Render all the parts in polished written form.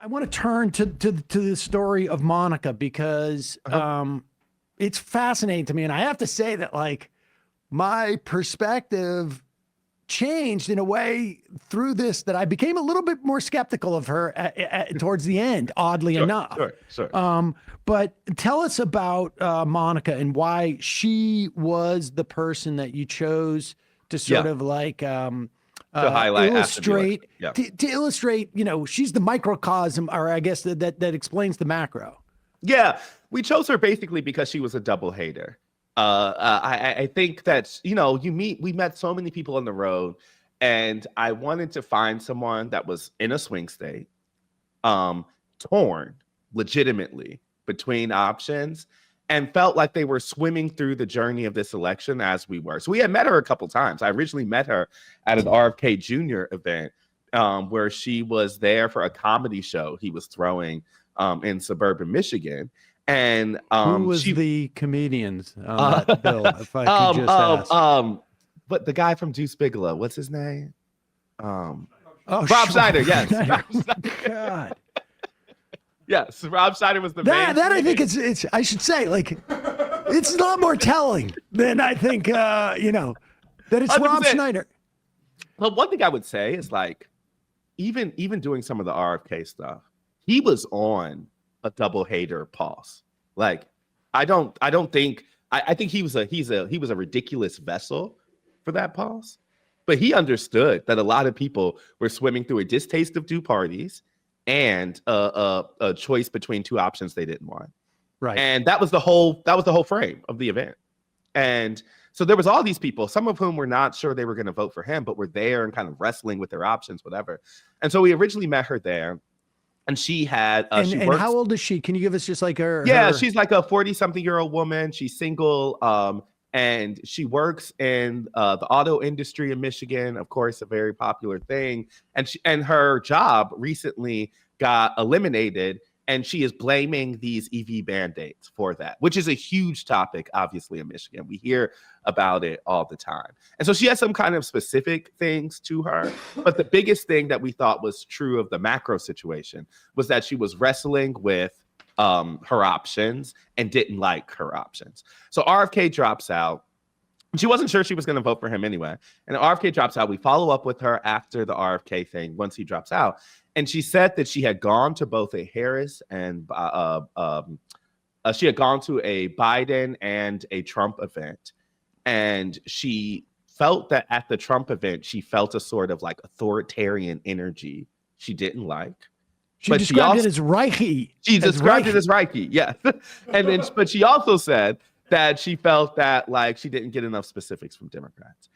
I want to turn to the story of Monica because it's fascinating to me. And I have to say that, like, my perspective changed in a way through this that I became a little bit more skeptical of her towards the end, oddly enough. Sure. But tell us about Monica and why she was the person that you chose to sort of like to highlight, illustrate, to illustrate, you know, she's the microcosm, or I guess that explains the macro. Yeah, we chose her basically because she was a double hater. I think that, you know, we met so many people on the road, and I wanted to find someone that was in a swing state, torn legitimately between options, and felt like they were swimming through the journey of this election as we were. So we had met her a couple times. I originally met her at an RFK Jr. event where she was there for a comedy show he was throwing in suburban Michigan. And who was the comedians on that bill? If I could just ask. But the guy from Deuce Bigelow, what's his name? Rob Schneider. Yes. Rob God. Yes, Rob Schneider was the main. That I think it's. I should say, like, it's a lot more telling than I think. You know, that it's 100%. Rob Schneider. Well, one thing I would say is, like, even doing some of the RFK stuff, he was on a double hater pause. Like, I think he was a ridiculous vessel for that pause, but he understood that a lot of people were swimming through a distaste of two parties and a choice between two options they didn't want. Right. And that was the whole frame of the event. And so there was all these people, some of whom were not sure they were going to vote for him, but were there and kind of wrestling with their options, whatever. And so we originally met her there. And she had, and how old is she? Can you give us just like her? Yeah, she's like a 40-something-year-old woman. She's single, and she works in the auto industry in Michigan, of course, a very popular thing. And her job recently got eliminated, and she is blaming these EV mandates for that, which is a huge topic, obviously, in Michigan. We hear about it all the time. And so she has some kind of specific things to her. But the biggest thing that we thought was true of the macro situation was that she was wrestling with her options and didn't like her options. So RFK drops out. She wasn't sure she was going to vote for him anyway. And RFK drops out. We follow up with her after the RFK thing once he drops out. And she said that she had gone to both a Harris and she had gone to a Biden and a Trump event. And she felt that at the Trump event, she felt a sort of like authoritarian energy she didn't like. She described it as Reiki. She described it as Reiki, yes. And then, but she also said that she felt that, like, she didn't get enough specifics from Democrats.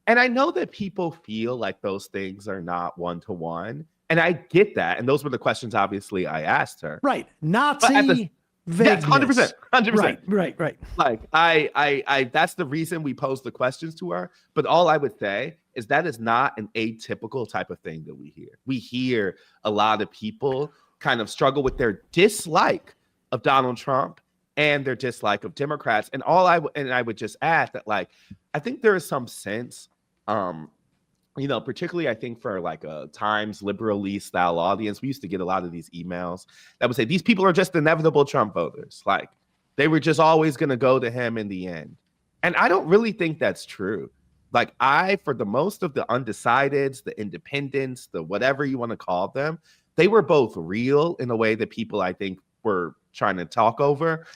And I know that people feel like those things are not one-to-one. And I get that. And those were the questions, obviously, I asked her. Right. Nazi vagueness. Yes, 100%. Right. Like, I that's the reason we posed the questions to her. But all I would say is that is not an atypical type of thing that we hear. We hear a lot of people kind of struggle with their dislike of Donald Trump and their dislike of Democrats. And I would just add that, like, I think there is some sense, you know, particularly I think for like a Times liberally style audience, we used to get a lot of these emails that would say, these people are just inevitable Trump voters. Like, they were just always going to go to him in the end. And I don't really think that's true. Like, for the most of the undecideds, the independents, the whatever you want to call them, they were both real in a way that people, I think, were trying to talk over.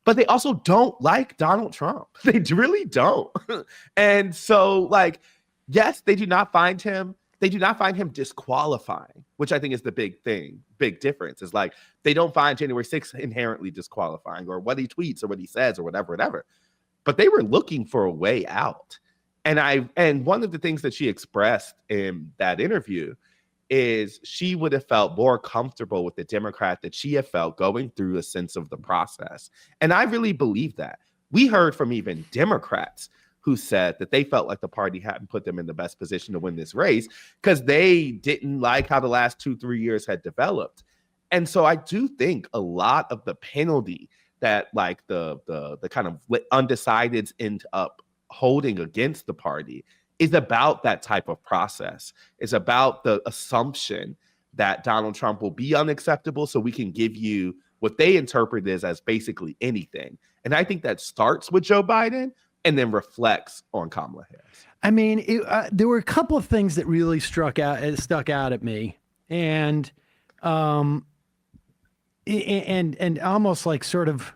But they also don't like Donald Trump. They really don't. And so, like, yes, they do not find him disqualifying, which I think is the big difference. Is like, they don't find January 6th inherently disqualifying, or what he tweets or what he says or whatever. But they were looking for a way out. And one of the things that she expressed in that interview is she would have felt more comfortable with the Democrat that she had felt going through a sense of the process. And I really believe that. We heard from even Democrats who said that they felt like the party hadn't put them in the best position to win this race because they didn't like how the last 2-3 years had developed. And so I do think a lot of the penalty that, like, the kind of undecideds end up holding against the party is about that type of process. It's about the assumption that Donald Trump will be unacceptable, so we can give you what they interpret as basically anything. And I think that starts with Joe Biden and then reflects on Kamala Harris. I mean, there were a couple of things that really stuck out at me, and almost like sort of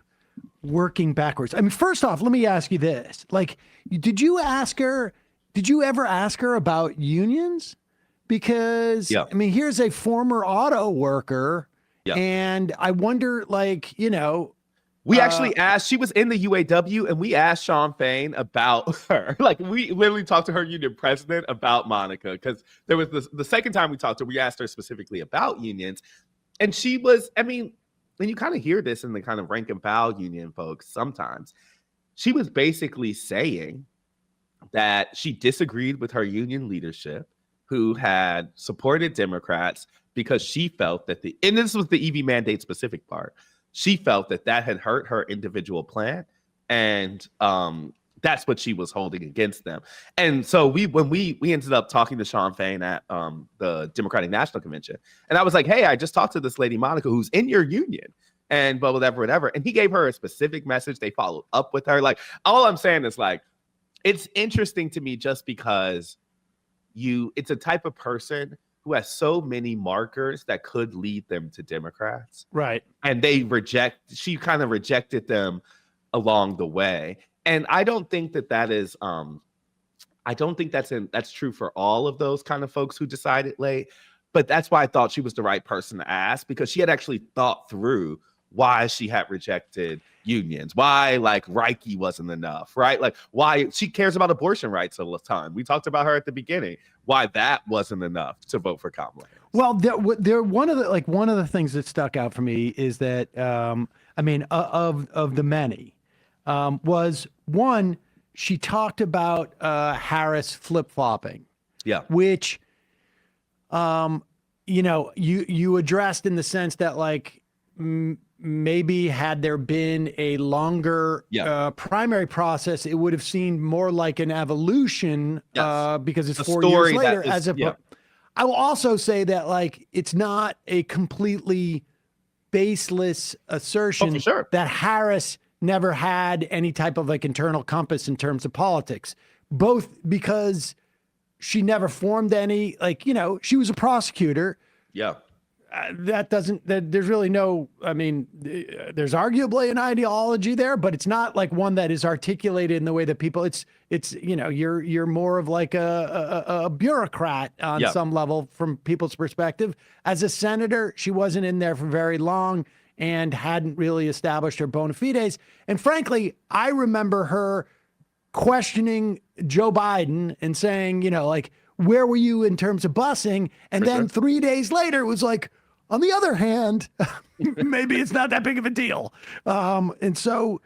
working backwards. I mean, first off, let me ask you this: like, did you ever ask her about unions? Because I mean, here's a former auto worker, and I wonder, like, we actually asked, she was in the UAW, and we asked Sean Fain about her. Like, we literally talked to her union president about Monica, because there was the second time we talked to her, we asked her specifically about unions. And she was, I mean, and you kind of hear this in the kind of rank and file union folks sometimes. She was basically saying that she disagreed with her union leadership, who had supported Democrats because she felt that and this was the EV mandate specific part, she felt that had hurt her individual plan, and that's what she was holding against them. And so when we ended up talking to Sean Fain at the Democratic National Convention, and I was like, hey, I just talked to this lady Monica who's in your union, and whatever, and he gave her a specific message. They followed up with her. Like, all I'm saying is, like, it's interesting to me just because it's a type of person who has so many markers that could lead them to Democrats. Right. And she kind of rejected them along the way. And I don't think that is, I don't think that's true for all of those kind of folks who decided late, but that's why I thought she was the right person to ask, because she had actually thought through why she had rejected unions, why like Reiki wasn't enough, right? Like why she cares about abortion rights all the time. We talked about her at the beginning, why that wasn't enough to vote for Kamala Harris. Well, one of the things that stuck out for me is that I mean, of the many, was one, she talked about Harris flip-flopping. Yeah. Which you addressed in the sense that, like, maybe had there been a longer primary process, it would have seemed more like an evolution, because it's 4 years later. I will also say that, like, it's not a completely baseless assertion that Harris never had any type of, like, internal compass in terms of politics, both because she never formed any, like, she was a prosecutor. Yeah. There's really no, I mean, there's arguably an ideology there, but it's not like one that is articulated in the way that people, it's you're more of like a bureaucrat on some level from people's perspective. As a senator, she wasn't in there for very long and hadn't really established her bona fides. And frankly, I remember her questioning Joe Biden and saying, like, where were you in terms of busing? And then 3 days later, it was like, on the other hand, maybe it's not that big of a deal. And so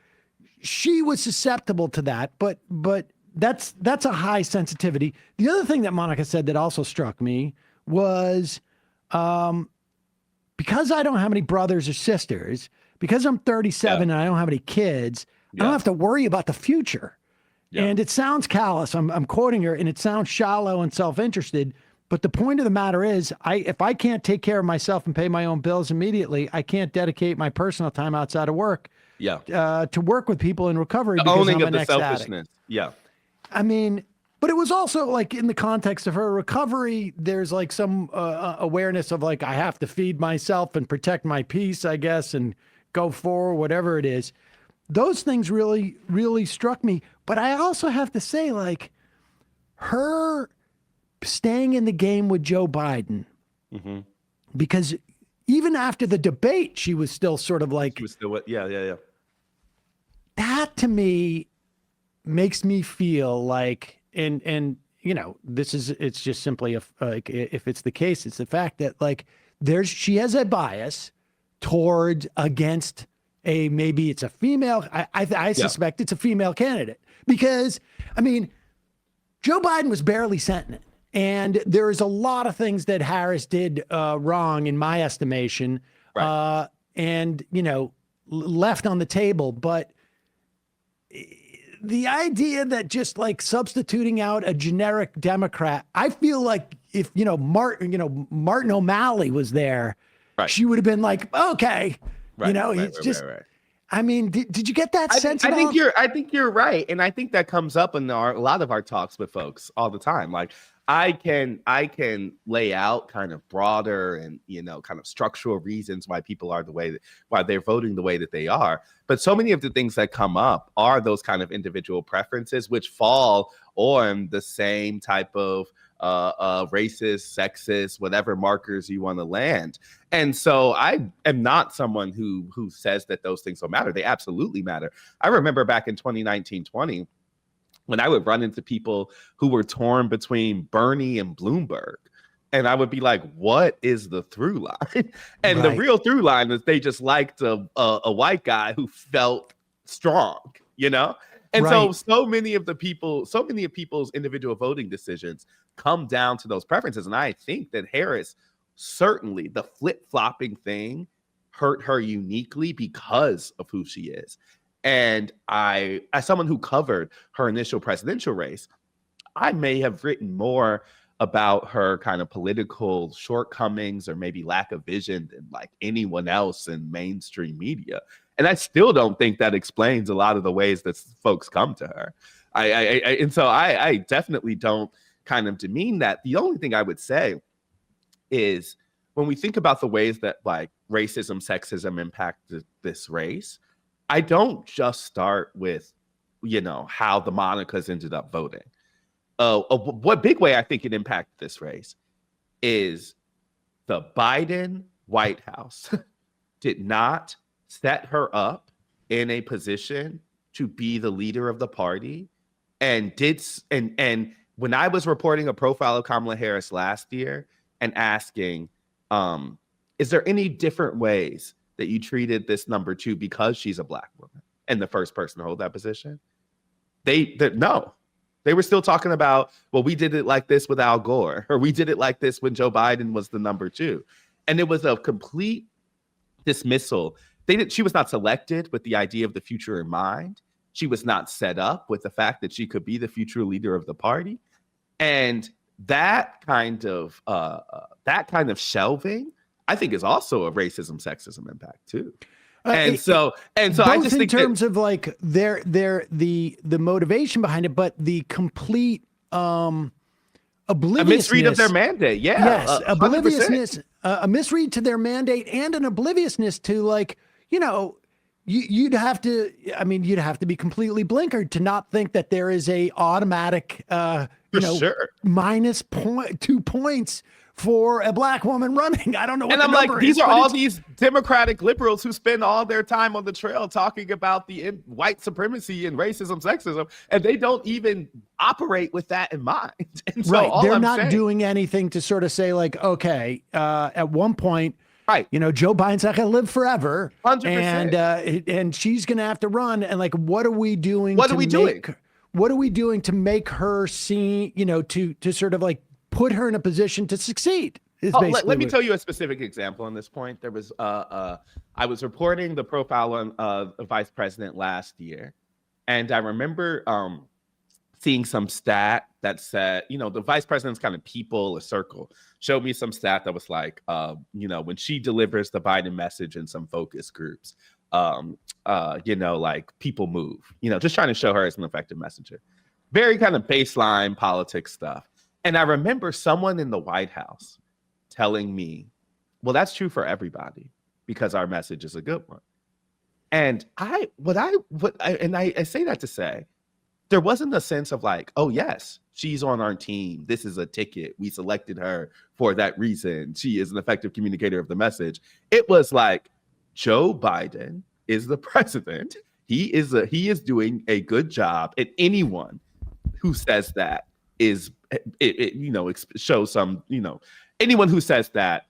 she was susceptible to that, but that's a high sensitivity. The other thing that Monica said that also struck me was, because I don't have any brothers or sisters, because I'm 37 and I don't have any kids, I don't have to worry about the future. Yeah. And it sounds callous. I'm quoting her, and it sounds shallow and self-interested. But the point of the matter is, if I can't take care of myself and pay my own bills immediately, I can't dedicate my personal time outside of work to work with people in recovery. The owning of the selfishness. Yeah. I mean, but it was also like in the context of her recovery, there's like some awareness of like, I have to feed myself and protect my peace, I guess, and go forward, whatever it is. Those things really, really struck me. But I also have to say, like, her staying in the game with Joe Biden, because even after the debate, she was still sort of like, she was still, that to me makes me feel like, and it's just simply like, if it's the case, it's the fact that, like, she has a bias against maybe it's a female. I suspect it's a female candidate, because, I mean, Joe Biden was barely sentient. And there is a lot of things that Harris did wrong, in my estimation, and, left on the table. But the idea that just like substituting out a generic Democrat, I feel like if Martin O'Malley was there, Right. she would have been like, okay, Right. it's just. Right. I mean, did you get that sense? I think you're right, and I think that comes up in a lot of our talks with folks all the time. Like I can lay out kind of broader and kind of structural reasons why people are why they're voting the way that they are. But so many of the things that come up are those kind of individual preferences, which fall on the same type of racist, sexist, whatever markers you want to land. And so I am not someone who says that those things don't matter. They absolutely matter. I remember back in 2019-20, when I would run into people who were torn between Bernie and Bloomberg. And I would be like, what is the through line? And the real through line is they just liked a white guy who felt strong, And so many of people's individual voting decisions come down to those preferences. And I think that Harris, certainly the flip-flopping thing hurt her uniquely because of who she is. And I, as someone who covered her initial presidential race, I may have written more about her kind of political shortcomings or maybe lack of vision than like anyone else in mainstream media. And I still don't think that explains a lot of the ways that folks come to her. And so I definitely don't kind of demean that. The only thing I would say is when we think about the ways that like racism, sexism impact this race, I don't just start with, how the Monicas ended up voting. What big way I think it impacted this race is the Biden White House did not set her up in a position to be the leader of the party, and when I was reporting a profile of Kamala Harris last year and asking, is there any different ways that you treated this number two because she's a Black woman and the first person to hold that position? No. They were still talking about, well, we did it like this with Al Gore, or we did it like this when Joe Biden was the number two. And it was a complete dismissal. She was not selected with the idea of the future in mind. She was not set up with the fact that she could be the future leader of the party. And that kind of shelving, I think, is also a racism, sexism impact too. So both I just think in terms of like the motivation behind it, but the complete obliviousness, a misread of their mandate. Yeah, yes, obliviousness, a misread to their mandate, and an obliviousness to like you'd have to be completely blinkered to not think that there is a automatic minus 2 points for a Black woman running. I don't know what and the I'm number like, these is, are all these Democratic liberals who spend all their time on the trail talking about the white supremacy and racism, sexism, and they don't even operate with that in mind. And so they're not doing anything to sort of say like, okay, at one point, Joe Biden's not going to live forever, 100%. and she's going to have to run. And like, what are we doing? What are we doing? What are we doing to make her see? To sort of like put her in a position to succeed. Let me tell you a specific example on this point. There was I was reporting the profile on the vice president last year, and I remember seeing some stat that said, the vice president's kind of people, a circle, showed me some stat that was like, when she delivers the Biden message in some focus groups, like people move, just trying to show her as an effective messenger. Very kind of baseline politics stuff. And I remember someone in the White House telling me, well, that's true for everybody because our message is a good one. And I say that to say, there wasn't a sense of like, oh yes, she's on our team. This is a ticket. We selected her for that reason. She is an effective communicator of the message. It was like, Joe Biden is the president. He is doing a good job. And anyone who says that shows some, anyone who says that,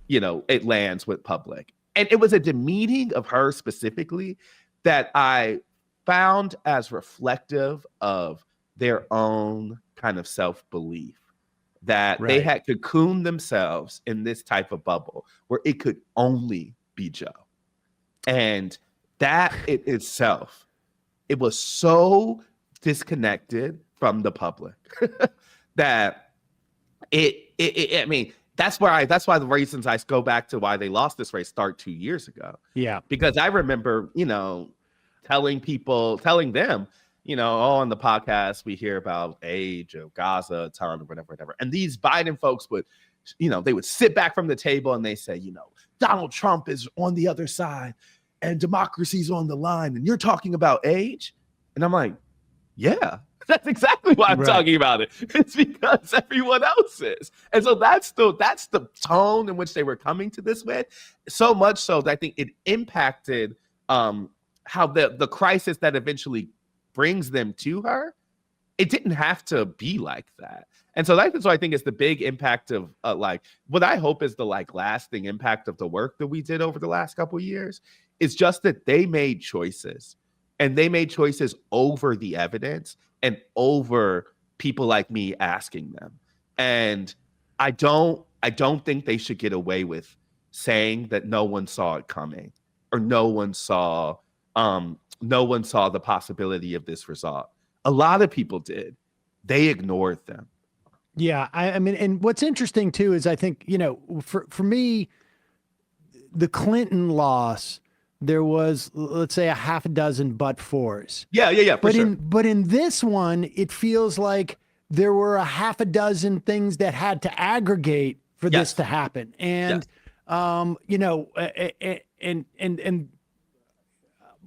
it lands with public. And it was a demeaning of her specifically that I found as reflective of their own kind of self-belief, that they had cocooned themselves in this type of bubble where it could only be Joe. And that it itself, it was so disconnected from the public that I mean, that's why the reasons I go back to why they lost this race start 2 years ago. Yeah. Because I remember, telling them, on the podcast, we hear about age of Gaza, a ton, or whatever. And these Biden folks would, they would sit back from the table and they say, Donald Trump is on the other side and democracy's on the line. And you're talking about age? And I'm like, yeah, that's exactly why I'm talking about it. It's because everyone else is. And so that's the tone in which they were coming to this with. So much so that I think it impacted how the crisis that eventually brings them to her, it didn't have to be like that. And so that's what I think is the big impact of what I hope is the lasting impact of the work that we did over the last couple of years is just that they made choices, and they made choices over the evidence and over people like me asking them. And I don't think they should get away with saying that no one saw it coming, or no one saw the possibility of this result. A lot of people did. They ignored them. Yeah, I mean, and what's interesting too is I think, for me, the Clinton loss, there was, let's say, a half a dozen but-fors. Yeah. But in this one, it feels like there were a half a dozen things that had to aggregate for this to happen. And, and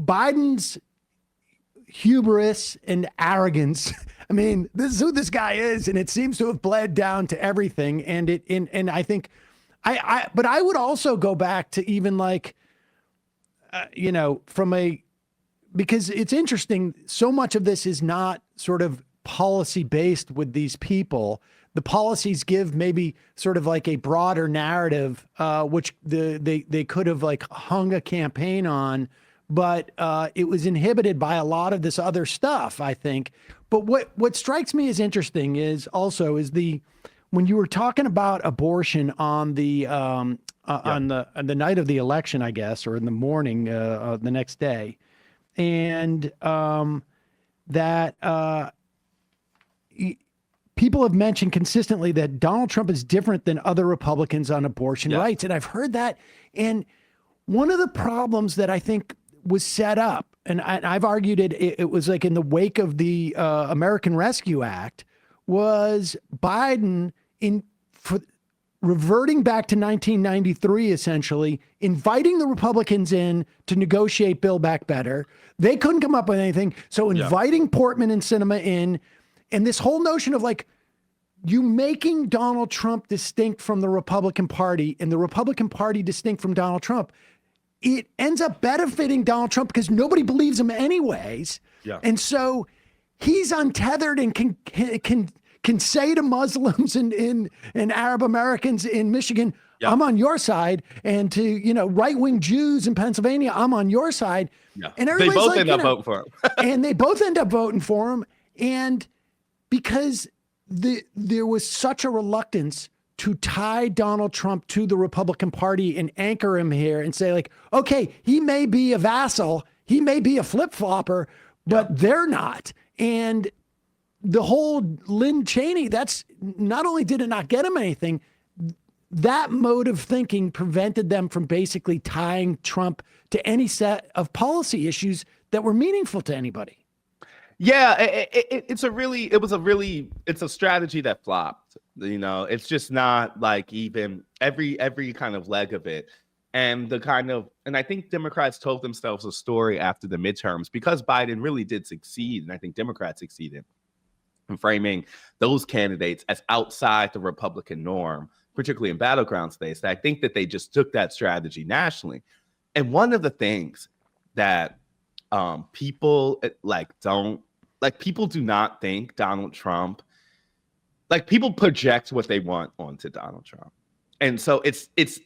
Biden's hubris and arrogance. I mean, this is who this guy is, and it seems to have bled down to everything. And I think but I would also go back to even because it's interesting. So much of this is not sort of policy based with these people. The policies give maybe sort of like a broader narrative, which they could have hung a campaign on, but it was inhibited by a lot of this other stuff, I think. But what strikes me as interesting is when you were talking about abortion on the on the night of the election, I guess, or in the morning the next day, and people have mentioned consistently that Donald Trump is different than other Republicans on abortion rights, and I've heard that. And one of the problems that I think was set up, and I've argued it was in the wake of the American Rescue Act, was Biden reverting back to 1993, essentially inviting the Republicans in to negotiate Build Back Better. They couldn't come up with anything, so inviting Portman and Sinema in, and this whole notion of you making Donald Trump distinct from the Republican Party and the Republican Party distinct from Donald Trump. It ends up benefiting Donald Trump because nobody believes him anyways. Yeah. And so he's untethered and can say to Muslims and Arab Americans in Michigan, I'm on your side. And to, right-wing Jews in Pennsylvania, I'm on your side. Yeah. And they both end up voting for him. And they both end up voting for him. And because there was such a reluctance to tie Donald Trump to the Republican Party and anchor him here and say okay, he may be a vassal, he may be a flip-flopper, but they're not. And the whole Lynn Cheney, that's not only did it not get him anything, that mode of thinking prevented them from basically tying Trump to any set of policy issues that were meaningful to anybody. Yeah, it's a strategy that flopped. It's just not even every kind of leg of it. And and I think Democrats told themselves a story after the midterms because Biden really did succeed. And I think Democrats succeeded in framing those candidates as outside the Republican norm, particularly in battleground states. I think that they just took that strategy nationally. And one of the things that people people do not think Donald Trump, people project what they want onto Donald Trump. And so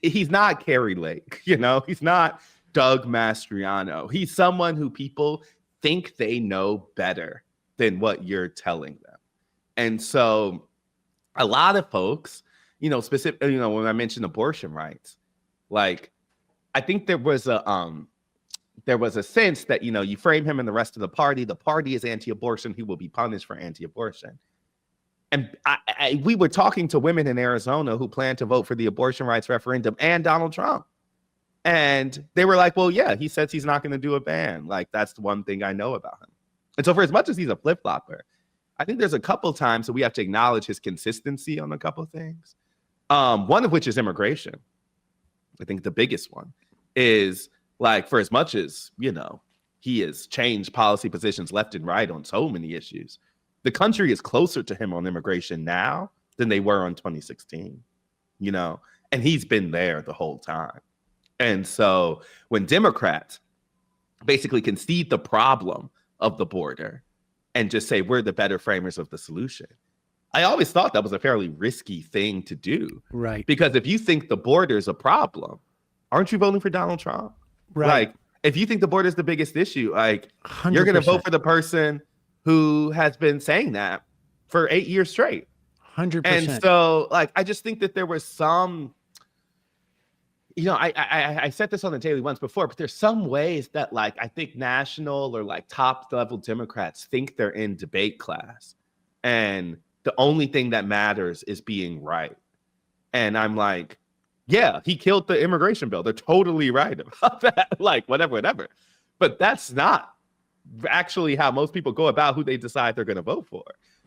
he's not Carrie Lake, he's not Doug Mastriano. He's someone who people think they know better than what you're telling them. And so a lot of folks, specifically, when I mentioned abortion rights, I think there was there was a sense that, you know, you frame him and the rest of the party is anti-abortion, he will be punished for anti-abortion. And we were talking to women in Arizona who plan to vote for the abortion rights referendum and Donald Trump. And they were like, well, yeah, he says he's not going to do a ban. Like, that's the one thing I know about him. And so for as much as he's a flip-flopper, I think there's a couple times that we have to acknowledge his consistency on a couple of things. One of which is immigration. I think the biggest one is, like, for as much as, you know, he has changed policy positions left and right on so many issues, the country is closer to him on immigration now than they were in 2016, you know, and he's been there the whole time. And so when Democrats basically concede the problem of the border and just say we're the better framers of the solution, I always thought that was a fairly risky thing to do. Right. Because if you think the border is a problem, aren't you voting for Donald Trump? Right. Like, if you think the border is the biggest issue, like, 100%. you're going to vote for the person who has been saying that for 8 years straight. 100%. And so, like, I just think that there was some, you know, I said this on the Daily once before, but there's some ways that, like, I think national or like top level Democrats think they're in debate class, and the only thing that matters is being right. And I'm like, yeah, he killed the immigration bill. They're totally right about that. Like, whatever. But that's not actually how most people go about who they decide they're going to vote for.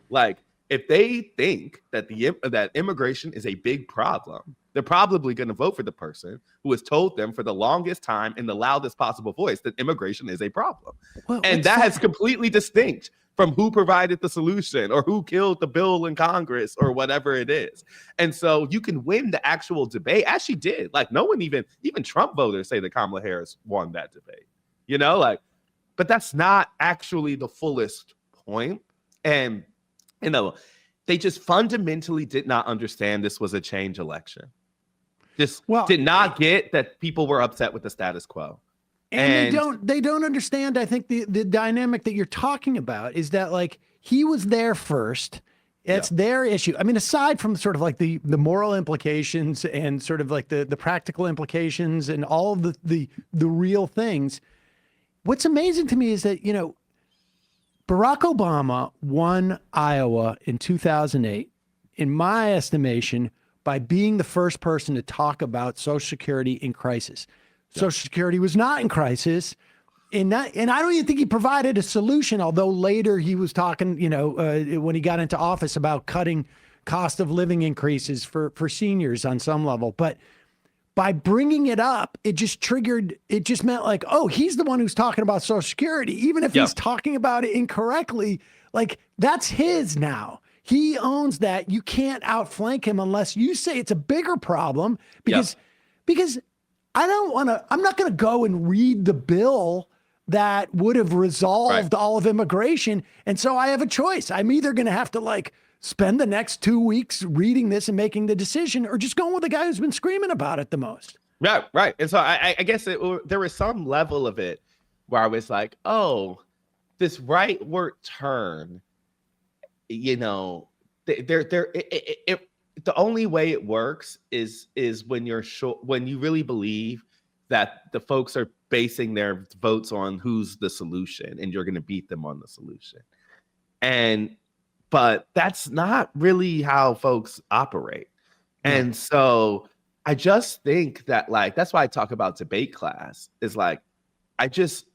Like, if they think that that immigration is a big problem, they're probably going to vote for the person who has told them for the longest time in the loudest possible voice that immigration is a problem. Well, and that is completely distinct from who provided the solution or who killed the bill in Congress or whatever it is. And so you can win the actual debate, as she did. Like, no one even Trump voters say that Kamala Harris won that debate, you know, like, but that's not actually the fullest point. And, you know, they just fundamentally did not understand this was a change election. Just did not get that people were upset with the status quo. And they don't understand, I think, the dynamic that you're talking about is that, like, he was there first. It's their issue. I mean, aside from sort of like the moral implications and sort of like the practical implications and all of the real things, what's amazing to me is that, you know, Barack Obama won Iowa in 2008, in my estimation, by being the first person to talk about Social Security in crisis. Social Security was not in crisis, and I don't even think he provided a solution, although later he was talking, you know, when he got into office about cutting cost of living increases for seniors on some level. But by bringing it up, it just meant like, oh, he's the one who's talking about Social Security, even if he's talking about it incorrectly. Like, that's his now. He owns that. You can't outflank him unless you say it's a bigger problem, because I'm not going to go and read the bill that would have resolved all of immigration. And so I have a choice. I'm either going to have to, like, spend the next 2 weeks reading this and making the decision, or just going with the guy who's been screaming about it the most. Right. And so I guess there was some level of it where I was like, oh, this rightward turn, you know, the only way it works is when you're sure, when you really believe that the folks are basing their votes on who's the solution and you're going to beat them on the solution. But that's not really how folks operate. And so I just think that, like, that's why I talk about debate class, is like, I just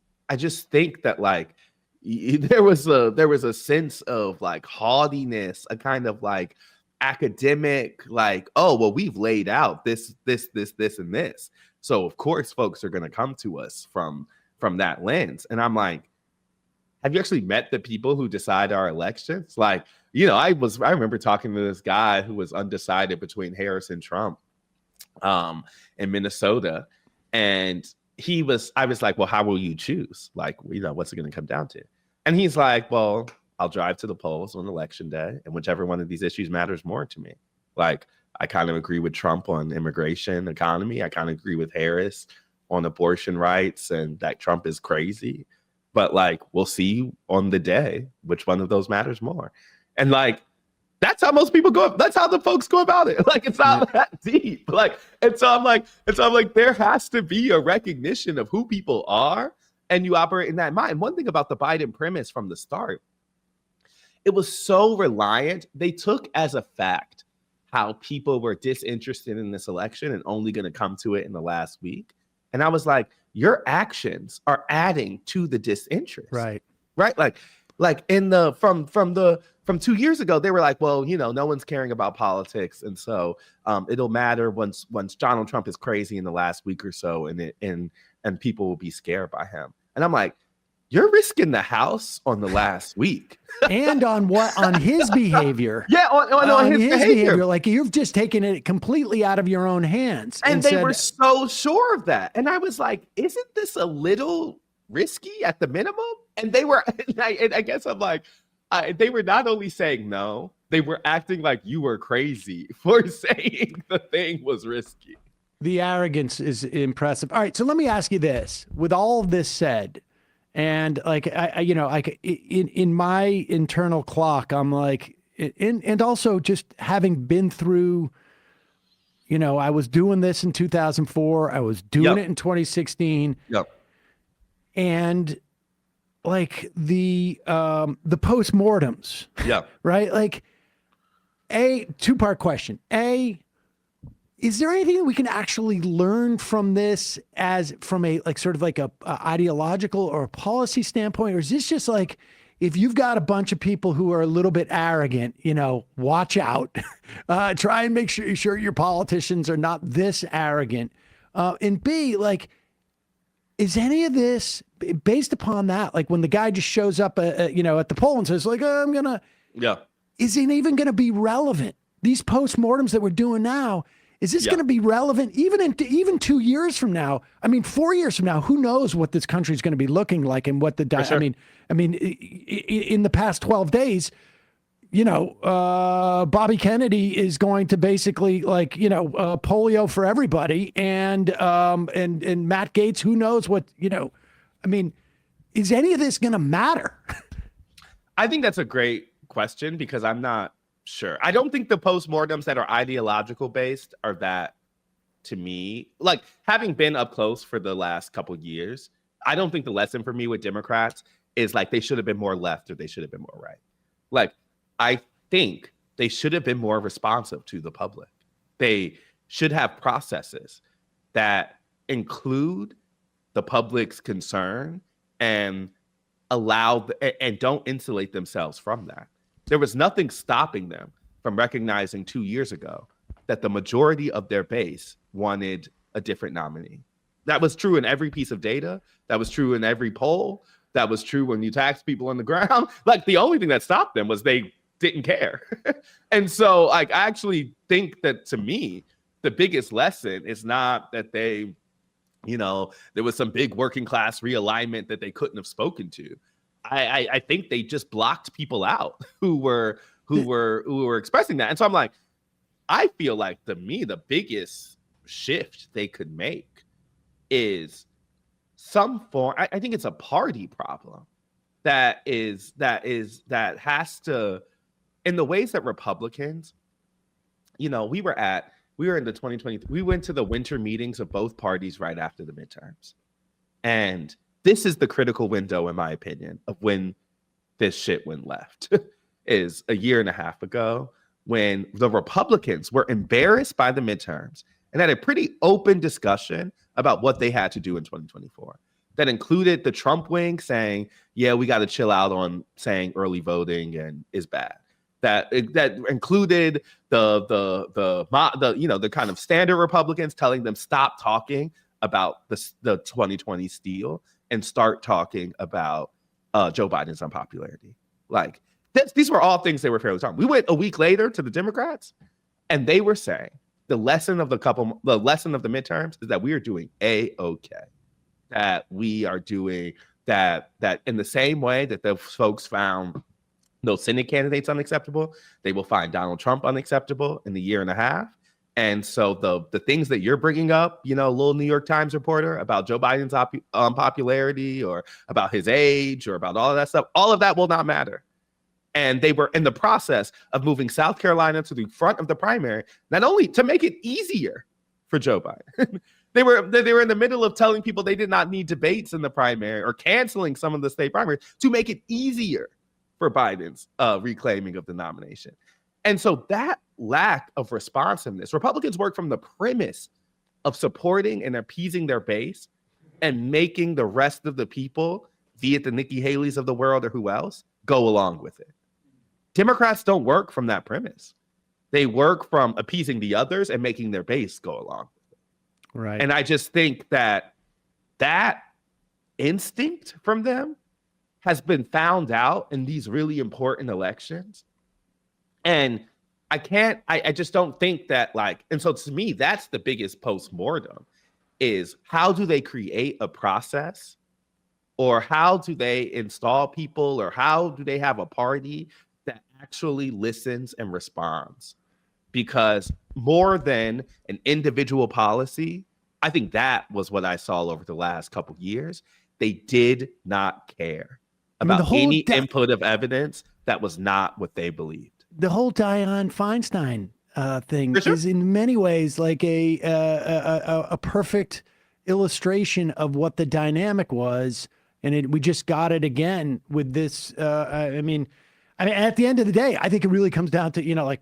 think that, like, there was a sense of, like, haughtiness, a kind of, like, academic, like, oh, well, we've laid out this and this, so of course folks are going to come to us from that lens. And I'm like, have you actually met the people who decide our elections? Like, you know, I remember talking to this guy who was undecided between Harris and Trump in Minnesota, and I was like, well, how will you choose? Like, you know, what's it going to come down to? And he's like, well, I'll drive to the polls on election day, and whichever one of these issues matters more to me. Like, I kind of agree with Trump on immigration, economy. I kind of agree with Harris on abortion rights, and that Trump is crazy. But, like, we'll see on the day which one of those matters more. And, like, that's how most people go. That's how the folks go about it. Like, it's not that deep. Like, and so I'm like, there has to be a recognition of who people are and you operate in that mind. One thing about the Biden premise from the start, it was so reliant. They took as a fact how people were disinterested in this election and only going to come to it in the last week. And I was like, your actions are adding to the disinterest. Right. Like in the from 2 years ago, they were like, well, no one's caring about politics, and so it'll matter once Donald Trump is crazy in the last week or so, and people will be scared by him. And I'm like, you're risking the House on the last week, and on his behavior. Yeah, on his behavior. Like, you've just taken it completely out of your own hands. And they were so sure of that. And I was like, isn't this a little risky at the minimum? And they were, and I guess I'm like, they were not only saying no, they were acting like you were crazy for saying the thing was risky. The arrogance is impressive. All right, so let me ask you this: with all of this said, and like in my internal clock, I'm like, and also just having been through, I was doing this in 2004, I was doing it in 2016, and like the postmortems, right? Like, two-part question. Is there anything we can actually learn from this from a ideological or a policy standpoint? Or is this just like, if you've got a bunch of people who are a little bit arrogant, watch out, try and make sure your politicians are not this arrogant. And B, like, is any of this based upon that? Like, when the guy just shows up, at the poll and says like, is it even going to be relevant? These postmortems that we're doing now, is this going to be relevant even 2 years from now? I mean, 4 years from now, who knows what this country is going to be looking like, and what I mean, in the past 12 days, Bobby Kennedy is going to basically polio for everybody, and Matt Gaetz, who knows what, I mean, is any of this going to matter? I think that's a great question, because I'm not sure. I don't think the postmortems that are ideological based are that, to me, like, having been up close for the last couple of years, I don't think the lesson for me with Democrats is like they should have been more left or they should have been more right. Like, I think they should have been more responsive to the public. They should have processes that include the public's concern and and don't insulate themselves from that. There was nothing stopping them from recognizing 2 years ago that the majority of their base wanted a different nominee. That was true in every piece of data. That was true in every poll. That was true when you taxed people on the ground. Like, the only thing that stopped them was they didn't care. And so, like, I actually think that, to me, the biggest lesson is not that there was some big working class realignment that they couldn't have spoken to. I think they just blocked people out who were expressing that. And so I'm like, I feel like, to me, the biggest shift they could make is some form. I think it's a party problem that has to, in the ways that Republicans, we were in the 2020, we went to the winter meetings of both parties right after the midterms. And this is the critical window, in my opinion, of when this shit went left, is a year and a half ago, when the Republicans were embarrassed by the midterms and had a pretty open discussion about what they had to do in 2024. That included the Trump wing saying, yeah, we got to chill out on saying early voting and is bad. That included the kind of standard Republicans telling them stop talking about the 2020 steal and start talking about Joe Biden's unpopularity. Like, these were all things they were fairly talking. We went a week later to the Democrats, and they were saying the lesson of the midterms is that we are doing A-okay. That we are doing that in the same way that the folks found those Senate candidates unacceptable, they will find Donald Trump unacceptable in the year and a half. And so the things that you're bringing up, little New York Times reporter, about Joe Biden's unpopularity or about his age or about all of that stuff, all of that will not matter. And they were in the process of moving South Carolina to the front of the primary, not only to make it easier for Joe Biden, They were in the middle of telling people they did not need debates in the primary or canceling some of the state primaries to make it easier for Biden's reclaiming of the nomination. And so that lack of responsiveness, Republicans work from the premise of supporting and appeasing their base and making the rest of the people, be it the Nikki Haley's of the world or who else, go along with it. Democrats don't work from that premise. They work from appeasing the others and making their base go along with it. Right. And I just think that instinct from them has been found out in these really important elections. And I just don't think that and so to me, that's the biggest postmortem is how do they create a process or how do they install people or how do they have a party that actually listens and responds? Because more than an individual policy, I think that was what I saw over the last couple of years. They did not care about any input of evidence that was not what they believed. The whole Dianne Feinstein thing is in many ways like a perfect illustration of what the dynamic was. And we just got it again with this. I mean, at the end of the day, I think it really comes down to,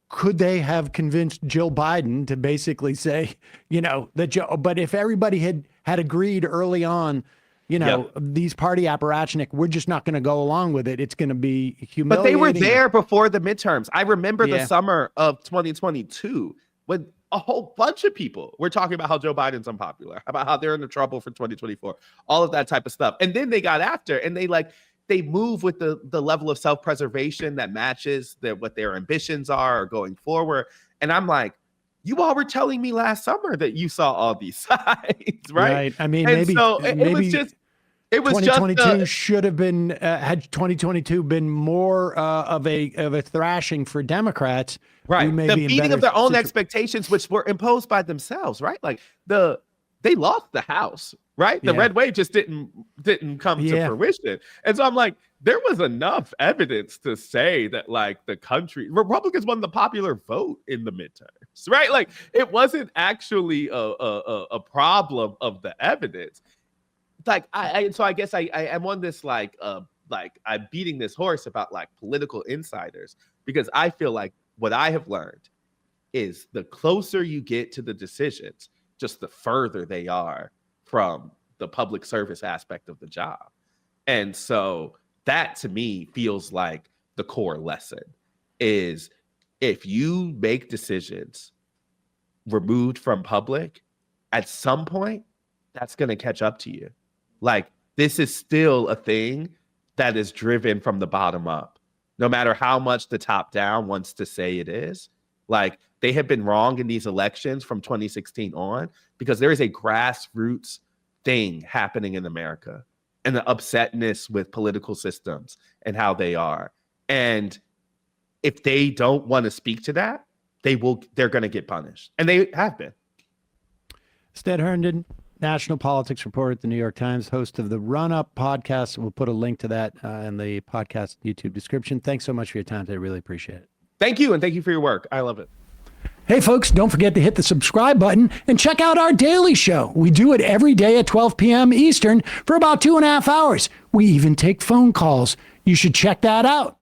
could they have convinced Jill Biden to basically say, but if everybody had agreed early on, these party apparatchik, we're just not going to go along with it. It's going to be humiliating. But they were there before the midterms. I remember the summer of 2022 when a whole bunch of people were talking about how Joe Biden's unpopular, about how they're in the trouble for 2024, all of that type of stuff. And then they got after and they move with the level of self-preservation that matches what their ambitions are going forward. And I'm like, you all were telling me last summer that you saw all these signs, right? I mean, and it was 2022 should have been had 2022 been more of a thrashing for Democrats, right? The beating of their own expectations, which were imposed by themselves, right? Like they lost the House, right? The red wave just didn't come to fruition, and so I'm like, there was enough evidence to say that the country Republicans won the popular vote in the midterms, right? Like it wasn't actually a problem of the evidence. So I guess I'm on this I'm beating this horse about political insiders because I feel like what I have learned is the closer you get to the decisions, just the further they are from the public service aspect of the job. And so that to me feels like the core lesson is if you make decisions removed from public, at some point that's going to catch up to you. This is still a thing that is driven from the bottom up, no matter how much the top down wants to say it is. They have been wrong in these elections from 2016 on because there is a grassroots thing happening in America and the upsetness with political systems and how they are. And if they don't want to speak to that, they're going to get punished. And they have been. Astead Herndon, national politics reporter at the New York Times, host of the Run Up podcast. We'll put a link to that in the podcast YouTube description. Thanks so much for your time today. I really appreciate it. Thank you. And thank you for your work. I love it. Hey, folks, don't forget to hit the subscribe button and check out our daily show. We do it every day at 12 p.m. Eastern for about 2.5 hours. We even take phone calls. You should check that out.